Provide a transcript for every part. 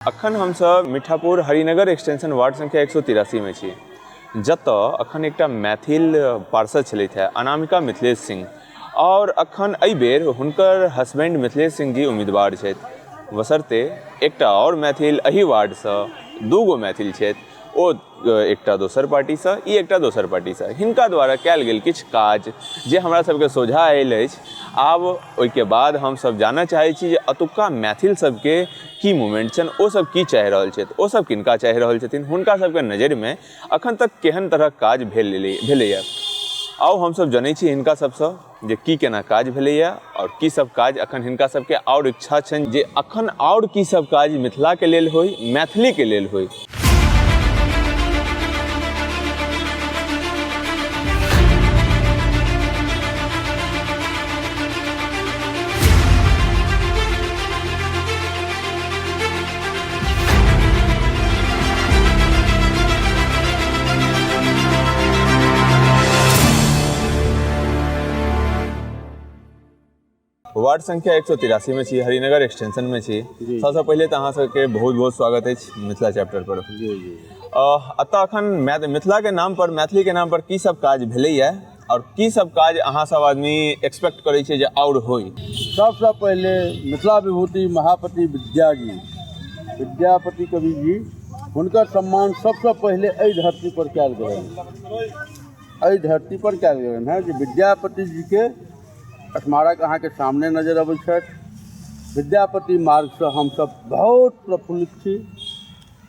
अखन हम सब मीठापुर हरिनगर एक्सटेंशन वार्ड संख्या 183 में छी, जतऽ अखन एकटा मैथिल पार्षद छलथि है अनामिका मिथिलेश सिंह, और अखन एहि बेर हुनकर हस्बैंड मिथिलेश सिंह जी उम्मीदवार छथि, बशर्ते एकटा और मैथिल एहि वार्डसँ दूगो मैथिल छथि, ओ एकटा दोसर पार्टीसँ, ई एकटा दोसर पार्टीसँ। हिनका द्वारा कयल गेल किछु काज जे हमरा सबके सोझा आयल अछि। आब ओहिके बाद हमसब जानऽ चाहै छी जे अतुक्का मैथिल सबके की मूवमेंट छनि, ओ सब की चाहि रहल छथि, ओ सब किनका चाहि रहल छथिन, हुनका सबके नजरिमे अखन तक केहन तरहक काज भेलैए। आउ हमसब जनै छी हिनका सबसँ जे की केना काज भेलैए आओर की सब काज अखन हिनका सबके आओर इच्छा छनि जे अखन आओर की सब काज मिथिलाके लेल होइ, मैथिलीके लेल होइ। वार्ड संख्या 183 में छी, हरिनगर एक्सटेंशन में छी। सबसे पहले तो अहाँ सबके बहुत बहुत स्वागत है मिथिला चैप्टर पर। अतः अखन मिथिला के नाम पर, मैथिली के नाम पर की सब काज भेलैया और की सब काज अहाँ सब आदमी एक्सपेक्ट करै छै जे और होई। सबसे पहले मिथिला विभूति महापति विद्यापति कवि जी, हुनकर सम्मान सबसे पहले एहि धरती पर कयल गेल है कि विद्यापति जी के स्मारक अहाँ के सामने नजर अबै छथि। विद्यापति मार्ग से हम सब बहुत प्रफुल्लित छी।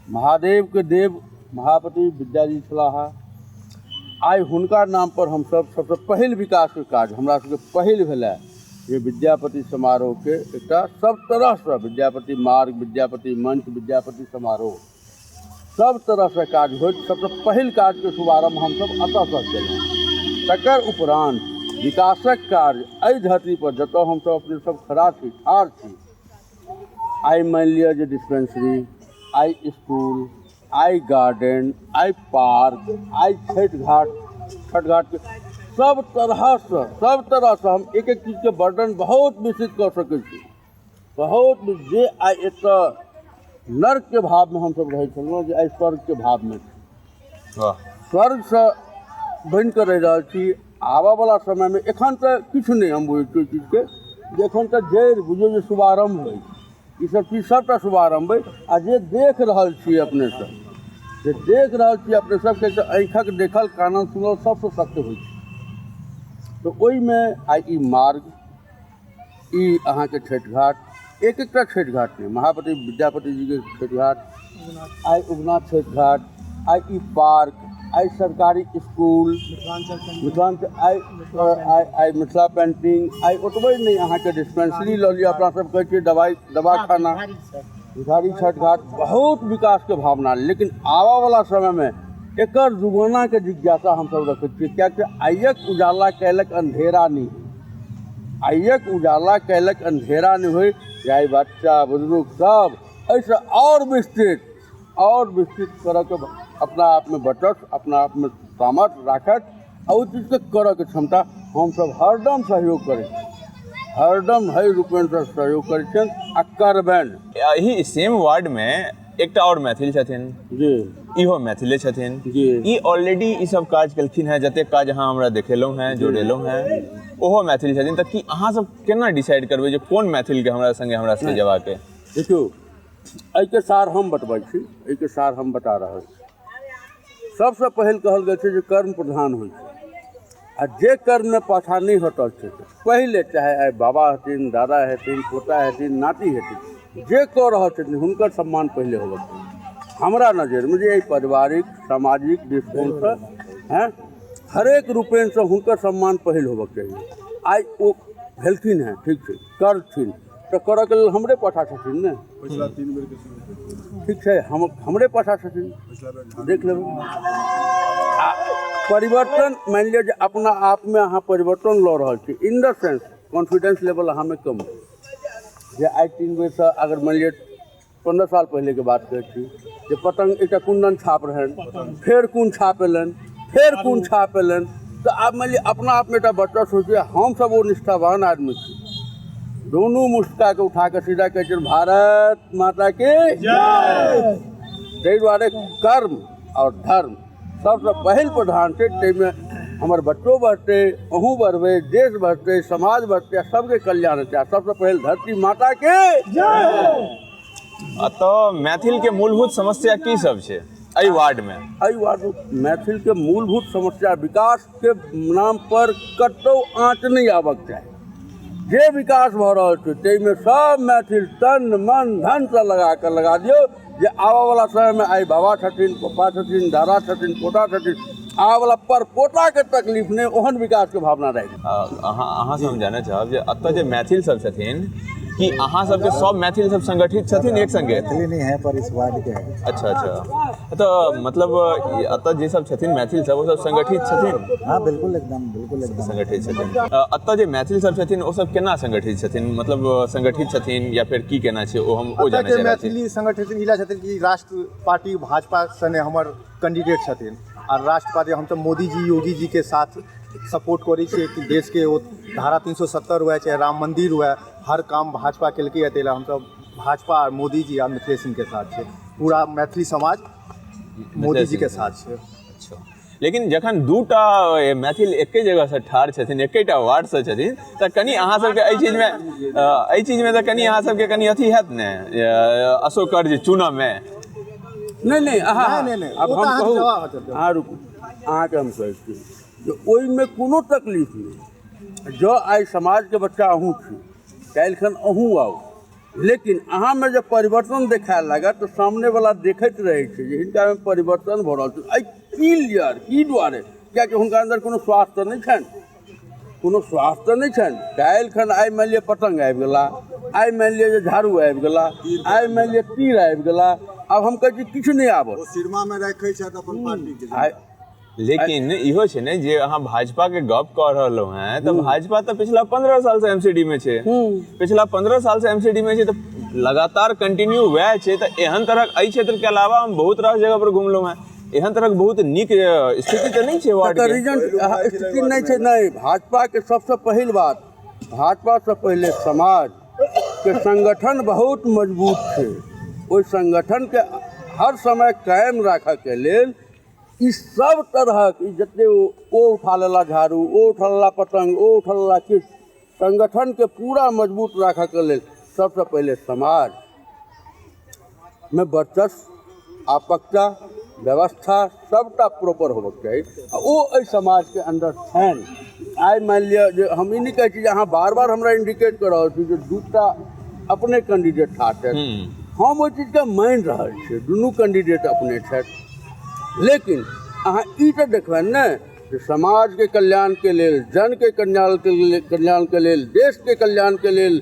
महादेव के देव महापति विद्या जी छलाह। आइ हुनका नाम पर हम सब सबसे पहिल विकास के काज हमरा सबके पहिल भेलै जे विद्यापति समारोह के एकटा सब तरह से विद्यापति मार्ग, विद्यापति मंच, विद्यापति समारोह सब तरह से काज होइत सबसे पहिल काज के शुभारंभ हम सब अतः से केलहुँ। तकर उपरांत विकासक कार्य एहि धरती पर जतऽ हम सब अपने सब खड़ा छी, ठाढ़ छी, आइ मानि लिअ जे डिस्पेंसरी, आइ स्कूल, आइ गार्डन, आइ पार्क, आइ छठि घाट के सब तरह से हम एक एक चीज के वर्णन बहुत विस्तृत कर सकैत छी। बहुत जे आइ एतऽ नर्क के भाव में हम सब रहै छलहुँ, जे आइ स्वर्ग के भाव में स्वर्ग से बनि कऽ रहि रहल छी। आबऽ वाला समय में एखन तऽ किछु नहीं हम बुझै छी चीज के, जे एखन तऽ जड़ि बुझियौ जे शुभारंभ होइ, ई सब चीज सबटा शुभारंभ होइ। आ जे देख रहल छी अपने सब, के आँखिक देखल कानन सुनल सबसे सत्य होइ छै। तो ओहिमे आइ ई मार्ग, ई अहाँके छठि घाट, एक एकटा छठि घाट नहीं, महापति विद्यापति जी के छठि घाट, आइ उगना छठि घाट, आइ ई पार्क, आइ सरकारी स्कूल, मिथिलांचल आइ मिथिला पेंटिंग, आइ ओतबे नहीं अहाँके डिस्पेंसरी लऽ लिअ, अपना सब कहै छियै दवाखाना, भिखारी छठि घाट, बहुत विकास के भावना। लेकिन आबऽ वाला समय में एकर दुगुना के जिज्ञासा हम सब रखै छियै, कियाकि आइक उजाला कैलक अंधेरा नहीं, आइक उजाला कैलक अंधेरा नहीं होइ। आइ बच्चा बुजुर्ग सब ऐसे और विस्तृत करऽ के अपना आप में बचत, अपना आप में सामर्थ्य राखत, और उस चीज के करऽ के क्षमता हम सब हरदम सहयोग करै छी, हरदम हर रूपेण से सहयोग करै छियनि आ करबनि। यही सेम वार्ड में एकटा और मैथिल छथिन जी, इहो मैथिले छथिन जी, ई ऑलरेडी ई सब काज केलखिन हैं, जते काज अहाँ हमरा देखेलहुँ हैं, जोड़ेलहुँ हैं, ओहो मैथिल छथिन। तऽ की अहाँ सब केना डिसाइड करबै जे कोन मैथिल के हमरा संगे जेबाक है? देखियौ, एहिके सार हम बतबै छी, एहिके सार हम बता रहल छी। सबसे पहिल कहल गेल छै जे कर्म प्रधान होइ छै, आ जे कर्म में पाछा नहीं हटल छै, पहले चाहे आइ बाबा हेथिन, दादा हेथिन, पोता हेथिन, नाती हेथिन, जे कऽ रहल छथिन हुनकर सम्मान पहले होबक चाही। हमरा नजर में जे पारिवारिक सामाजिक दृष्टिकोण से हैं हरेक रूपेण से हुनकर सम्मान पहिल होबक चाहिए। आइ ओ भेलखिन हैं, ठीक छै, करथिन तऽ करऽ के लेल हमरे पाछा छथिन ने, ठीक छै, हमरे पाछा छथिन, देख लेबै। परिवर्तन मानि लिअ जे अपना आप में अहाँ परिवर्तन लऽ रहल छी, in the sense confidence level अहाँ में कम जे आइ 3 बेर से अगर मानि लिअ 15 साल पहले के बात कहै छी जे पतंग एकटा कुंदन छाप रहनि, फेर कोन छाप एलनि, तऽ आब मानि लिअ अपना आप में एकटा बचत होइ छै। हम सब ओ निष्ठावान आदमी छी दोनों मुस्का के उठा के सीधा कहते हैं, भारत माता के जय। ताहि दुआरे कर्म और धर्म सबसे पहिल प्रधान छै। ताहिमे हमर बच्चों बढ़ते, अहूँ बढ़बै, देश बढ़ते, समाज बढ़ते, सबके कल्याण हेतै। सबसे पहिल धरती माता के जय। तो मैथिल के मूलभूत समस्या की सब छै एहि वार्ड में? एहि वार्ड मैथिल के मूलभूत समस्या विकास के नाम पर कतौ आँच नहीं आबक चाही। जे विकास भऽ रहल छै ताहिमे सब मैथिल तन मन धन से लगा दियौ जे आबऽ वाला समय में आइ बाबा छथिन, पप्पा छथिन, दादा छथिन, पोता छथिन, आबऽ वाला पर पोता के तकलीफ नहि, ओहन विकास के भावना रही। अहाँ से हम जानय चाहब जे एतऽ जे मैथिल सब छथिन कि अहाँ सबके सब मैथिल सब संगठित छथिन एक संगे? मैथिली नहीं है पर इस वार्ड के है। अच्छा तो मतलब एतऽ जे सब छथिन मैथिल सब, वो सब संगठित छथिन? हाँ बिल्कुल एकदम संगठित छथिन। एतऽ जे मैथिल सब छथिन ओ सब केना संगठित छथिन, मतलब संगठित छथिन या फिर की केना छै ओ हम ओ जानै चाहै छी। मैथिली संगठित इला छथिन कि राष्ट्र पार्टी भाजपा सने हमर कैंडिडेट छथिन और राष्ट्र पार्टी हम सब मोदी जी योगी जी के साथ सपोर्ट करै छियै कि देश के ओ धारा 370 हुए चाहे राम मंदिर हुए, हर काम भाजपा केलकै। तेला हम सब भाजपा और मोदी जी और मिथिलेश सिंह के साथ छै, पूरा मैथिली समाज मोदी जी के साथ छै। अच्छा, लेकिन जखन दूटा मैथिल एके जगह से ठाढ़ छथिन, एकेटा वार्ड से छथिन, तऽ कनी अहाँ सबके एहि चीज में तऽ कनी अहाँ सबके कनी अथी हैत ने असोकर जे चुनाव में? नहीं नहीं, अब हम कहूँ, हाँ रुकू, अहाँके हम कहै छी जे ओहिमे कोनो तकलीफ नहीं। जो आइ समाज के बच्चा अहूँ छी, काल्हिखन अहूँ आउ, लेकिन अहाँ में जब परिवर्तन देखाए लागत तो सामने वाला देखैत रहै छै जे हिनका में परिवर्तन भऽ रहल छै। एहि की लियर की दुआरे? कियाकि हुनका अंदर कोनो स्वास्थ्य नहीं छनि, कोनो स्वास्थ्य नहीं छनि। काल्हिखन आइ मानि लिअ पतंग आबि गेला, आइ मानि लिअ जे झाड़ू आबि गेला, आइ मानि लिअ तीर आबि गेला, अब हम कहै छी किछु नहीं आबत, सिरमा में रखै छथि अपन पार्टी के। लेकिन इहो छै ने जे अहाँ भाजपा के गप कह रहलो हैं, तो भाजपा तो पिछला 15 साल से एमसीडी में छै, पिछला 15 साल से एमसीडी में छै, तो लगातार कंटिन्यू वह छै। तो एहन तरह एहि क्षेत्र के अलावा हम बहुत रास जगह पर घुमलो हैं, एहन तरह बहुत नीक स्थिति तो नहीं छै वार्ड के। स्थिति नहीं छै। नहीं, भाजपा के सबसे पहिल बात, भाजपा से पहले समाज के संगठन बहुत मजबूत छै। ओहि संगठन के हर समय कायम राखऽ के लेल ई सब तरहक जते ओ उठा लेला झाड़ू, ओ उठा लेला पतंग, ओ उठा लेला किछु, संगठन के पूरा मजबूत राखऽ के लेल सबसे पहले समाज में वर्चस्व, आपकता, व्यवस्था सबटा प्रॉपर होबक चाही। ओ एहि समाज के अंदर छनि। आइ मानि लिअ जे हम ई नहीं कहै छी जे अहाँ बार बार हमरा इंडिकेट कर रहल छी जे दूटा अपने कैंडिडेट ठाढ़ छथि, हम ओहि चीजके मानि रहल छियै, दुनू कैंडिडेट अपने छथि। लेकिन अहाँ ई तऽ देखबनि ने जे समाज के कल्याण के लेल, जन के कल्याण के लेल, देश के कल्याण के लेल,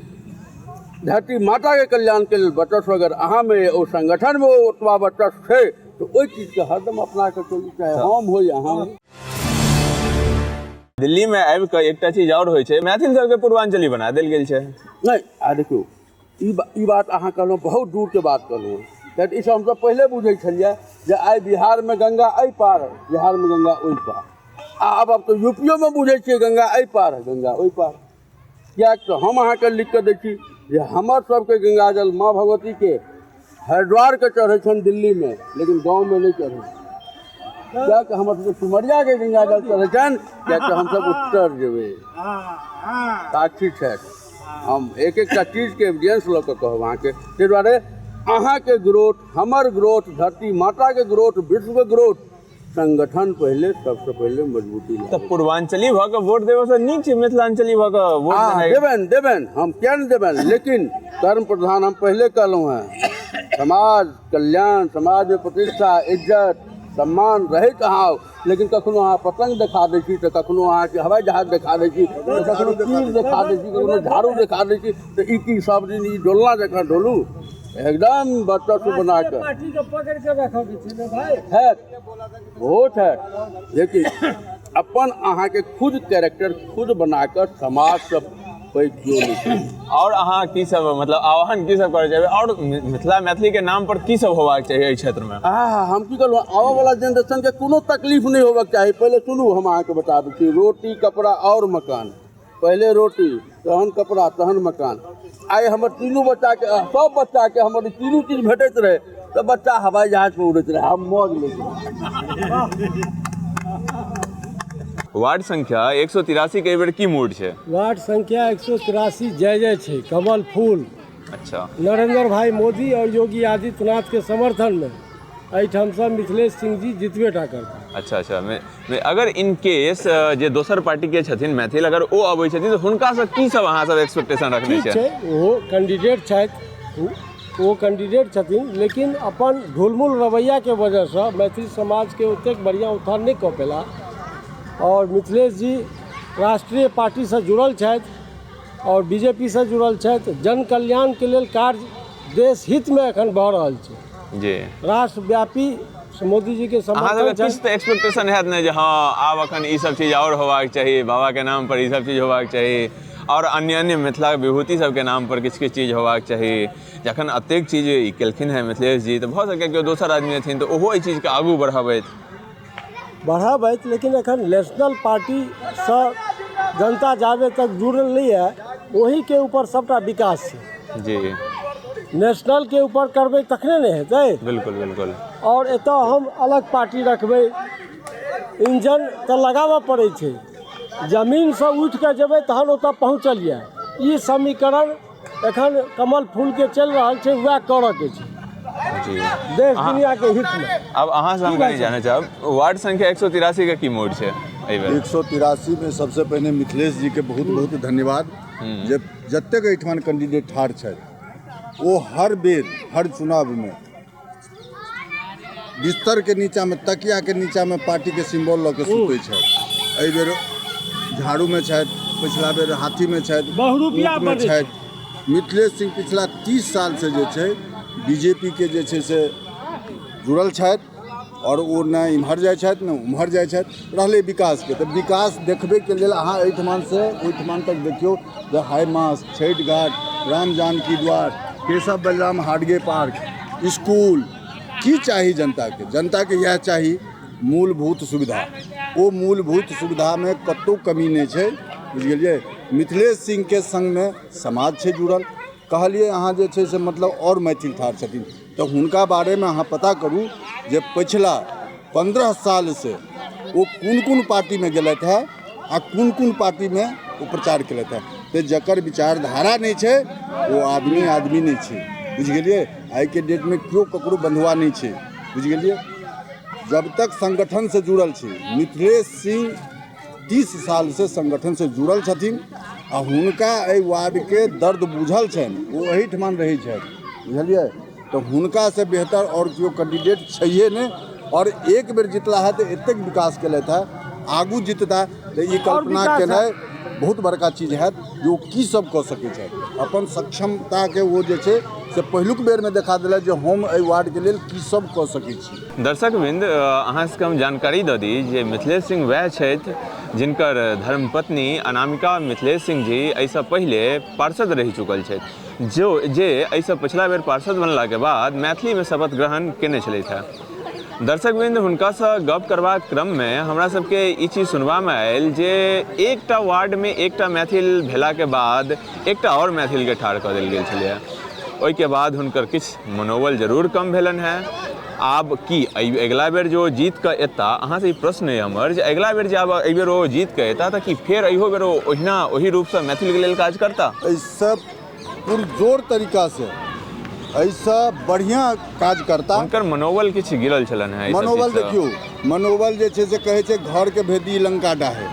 धरती माता के कल्याण के लेल वर्चस्व अगर अहाँ में ओ संगठन में ओतबा वर्चस्व छै तो ओहि चीज के हरदम अपना के चलू, चाहे हम हो या अहाँ हो। दिल्ली में आबि कऽ एकटा चीज और होइ छै, मैथिल सबके पूर्वांचली बना देल गेल छै। नहीं, आ देखियौ ई बात अहाँ कहलहुँ, बहुत दूर के बात कहलहुँ। कियाकि ई सब हमसब पहिले बुझै छलियै जे आइ बिहार में गंगा एहि पार, बिहार में गंगा ओहि पार। अब तो यूपीओ में बुझै छियै गंगा एहि पार है, गंगा ओहि पार। किएक तऽ हम अहाँके लिख कऽ दै छी जे हमर सबके गंगा जल माँ भगवती के हरिद्वार के चढ़ै छनि दिल्ली में, लेकिन गाँव में नहीं चढ़ै। किएक हमर सबके सिमरिया के गंगा जल चढ़ै छनि, किएक तऽ हमसब उत्तर जेबै, साक्षी छथि। हम एक एकटा चीज के एविडेंस लऽ कऽ कहब अहाँके। ताहि दुआरे अहाँके ग्रोथ, हमर ग्रोथ, धरती माता के ग्रोथ, विश्व के ग्रोथ, संगठन पहले सबसे पहले मजबूती। तो पूर्वांचली भऽ कऽ वोट देबऽ से नीक छै मिथिलांचली भऽ कऽ वोट देबनि, हम किया नहीं देबनि, लेकिन कर्म प्रधान हम पहले कहलहुँ हैं। समाज कल्याण, समाज में प्रतिष्ठा, इज्जत, सम्मान रहे कहाँ, लेकिन कखनो अहाँ पतंग देखा दै छी, तो कखनो अहाँके हवाई जहाज देखा दै छी, तो कखनो तीर देखा दै छी, कखनो झाड़ू देखा दै छी, तो ई की सब दिन ई डोलना जकाँ डोलू, एकदम वर्चस्व बना कर है बहुत है। लेकिन अपन अहाँके खुद कैरेक्टर खुद बनाकर समाज से पैघ क्यों नहीं। और अहाँ की सब मतलब आह्वान की सब करे चाहिए, और मिथिला मैथिली के नाम पर की सब होबाक चाहिए एहि क्षेत्र में? हम की कहलहुँ, आबऽ वाला जनरेशन के कोनो तकलीफ नहीं होबक चाही। पहले सुनू, हम अहाँके बता दै छी, रोटी, कपड़ा और मकान पहले रोटी तहन कपड़ा तहन मकान। आइ हमर तीनू बच्चा के सब बच्चा के हमर तीनू चीज भेटैत रहे तो बच्चा हवाई जहाज पर उड़ैत रहे। हम मौज लेते। वार्ड संख्या 183 के बेर की मूड है? वार्ड संख्या 183 जय जय छे, कमल फूल। अच्छा, नरेंद्र भाई मोदी और योगी आदित्यनाथ के समर्थन में एहिठाम सब मिथिलेश सिंह जी जितबे टा करता। अच्छा अच्छा। मैं अगर इन केस जे दोसर पार्टी के छथिन मैथिल अगर ओ अबै छथिन तो हुनका से की सब अहाँ सब एक्सपेक्टेशन रखने ठीक छै? छै, वो कैंडिडेट छथि, वो कैंडिडेट छथिन, लेकिन अपन ढुलमुल रवैया के वजह से मैथिल समाज के ओतेक बढ़िया उत्थान नहीं कऽ पेला। और मिथिलेश जी राष्ट्रीय पार्टी से जुड़ल छथि और बीजेपी से जुड़ल छथि। जन कल्याण के लेल कार्य देश हित में एखन भऽ रहल छै जी। राष्ट्रव्यापी मोदी जी के अहाँ समर्थन सबके किछु तऽ एक्सपेक्टेशन हैत ने जे हाँ आब अखन ई सब चीज और होबाक चाही, बाबा के नाम पर ई सब चीज होबाक चाही और अन्य अन्य मिथिला विभूति सबके नाम पर किछु किछु चीज होबाक चाही। जखन एतेक चीज ई केलखिन है मिथिलेश जी, तऽ भऽ सकै केओ दोसर आदमी हेथिन तऽ ओहो एहि चीजके आगू बढ़ाबैत, लेकिन एखन नेशनल पार्टी से जनता जाबे तक जुड़ल नहीं है वही के ऊपर सबटा विकास छै जी। नेशनल के ऊपर करबै तखने ने हेतै। बिल्कुल बिल्कुल। और एतऽ हम अलग पार्टी रखबै, इंजन तऽ लगाबऽ पड़ै छै, जमीन से उठ के जेबै तहन ओतऽ पहुँचलिए। ई समीकरण एखन कमल फूल के चल रहल छै, वएह करऽ के छै जी देश दुनिया के हित में। अब अहाँ से हम कहीं जाना चाहब वार्ड संख्या 183 के की मूड छै एहि बेर? 183 में सबसे पहले मिथिलेश जी के बहुत बहुत धन्यवाद जे जतेक एहिठाम कैंडिडेट ठाढ़ छथि वो हर बेर हर चुनाव में बिस्तर के नीचा में तकिया के नीचा में पार्टी के सिंबल लऽ के सुतै छथि। एहि बेर झाड़ू में छथि, पिछला बेर हाथी में छथि, बहुरूपिया ऊँट में छथि। मिथिलेश सिंह पिछला 30 साल से जे छै बीजेपी के जे छै से जुड़ल छथि और वो न इम्हर जाइ छथि न उम्हर जाइ छथि। रहलै विकास के तऽ विकास देखबे के लेल अहाँ एहिठमान से ओहिठमान तक देखियौ जे हाई मास, छठि घाट, राम जानकी द्वार, केशव बलराम हाडगे पार्क, स्कूल की चाही जनता के यह चाही मूलभूत सुविधा। वो मूलभूत सुविधा में कतौ कमी नहीं छै, बुझ गेलियै। मिथिलेश सिंह के संग में समाज छै जुड़ल। कहलिए अहाँ जे छै से मतलब और मैथिल ठाढ़ छथिन तो हुनका बारे में अहाँ पता करू जे पिछला 15 साल से वो कोन पार्टी में गेलथि है आ कोन पार्टी में वो प्रचार केलथि है। तो जकर विचारधारा नहीं छै वो आदमी नहीं छै, बुझ गेलिए। आइ के डेट में क्यों ककरो बंधुआ नहीं छै, बुझ गेलिए। जब तक संगठन से जुड़ल छै मिथिलेश सिंह 30 साल से संगठन से जुड़ल छथिन आ हुनका एहि वार्ड के दर्द बुझल छनि, वो एहिठमान रहै छथि, बुझलिए। तो हुनका से बेहतर और केओ कैंडिडेट छैहे नहीं। और एक बेर जितला है तो एतेक विकास केलथि है, आगू जितता तो ये कल्पना केनाइ बहुत बड़का चीज है जो की सब कऽ सकै छथि। अपन सक्षमता के वो जे छै से पहिलुक बेर में देखा देलथि जे हम एहि वार्ड के लेल की सब कऽ सकै छी। दर्शकवृंद अहाँ सबके हम जानकारी दऽ दी जे मिथिलेश सिंह वएह छथि जिनकर धर्मपत्नी अनामिका मिथिलेश सिंह जी एहिसँ पहिले पार्षद रहि चुकल छथि, जे एहिसँ पिछला बेर पार्षद बनलाके बाद मैथिली में शपथ ग्रहण केने छलथि हैं। दर्शकवृंद हुनकासँ गप करबाक क्रममे हमरा सबके ई चीज सुनबामे आयल जे एकटा वार्ड में एकटा मैथिल भेलाके बाद एकटा और मैथिलके ठाढ़ कऽ देल गेल छलै। ओहिके बाद हुनकर किछु मनोबल जरूर कम भेलनि हैं। आब की अगिला बेर जो जीत कऽ एता, अहाँ से ई प्रश्न है हमर जे अगिला बेर जे आब एहि बेर ओ जीत कऽ एता तऽ कि फेर अहियो बेर ओहिना ओहि रूपसँ मैथिलके लेल काज करता? एहिसँ पुरजोर तरीका से ऐसा बढ़िया काज करता। हुनकर मनोबल किछु गिरल छलनि हैं। मनोबल देखियो, मनोबल जे छै से कहै छै घर के भेदी लंका डाहे,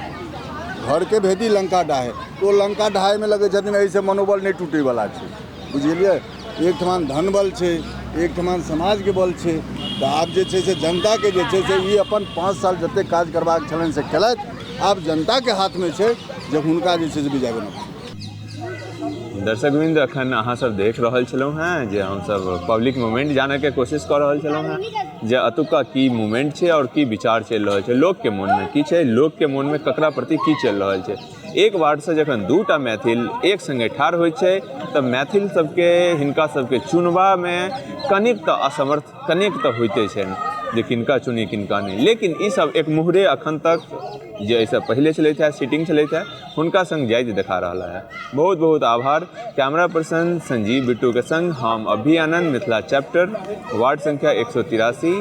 घर के भेदी लंका डाहे, तो लंका ढाहे में लगे छथिन, ऐसे मनोबल नहीं टूटे वाला छै, बुझलिए। एक ठमान धन बल छै, एक ठमान समाज के बल छै। तो आब जे छै से जनता के जे छै से ई अपन 5 साल जते काज करबाक छलनि से केलथि। आब जनता के हाथ में छै जे हुनका जे छै से विजय बनाउ। दर्शकवृंद अखन अहाँ सब देख रहल छलहुँ हैं जे हमसब पब्लिक मूवमेंट जाने के कोशिश कर रहल छलहुँ हैं जे अतुका की मूवमेंट छै और की विचार चलि रहल छै, लोक के मन में की छै, लोक के मन में ककरा प्रति की चलि रहल छै। एक वार्ड से जखन दूटा मैथिल एक संगे ठाढ़ होइ छै तऽ मैथिल सबके हिनका सबके चुनबा में कनिक तऽ असमर्थ कनिक तऽ होइते छै जे किनका चुनी किनका नहीं। लेकिन ई सब एक मुहरे अखन तक जे एहिसँ पहले चलैत है सीटिंग चलैत है हुनका संग जाइत देखा रहा है। बहुत बहुत आभार। कैमरा पर्सन संजीव बिट्टू के संग हम अभी आनंद, मिथिला चैप्टर, वार्ड संख्या 183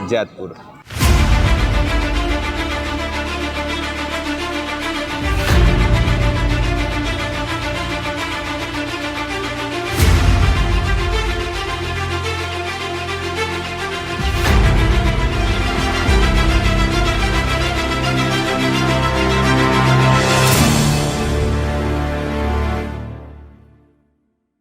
जैतपुर।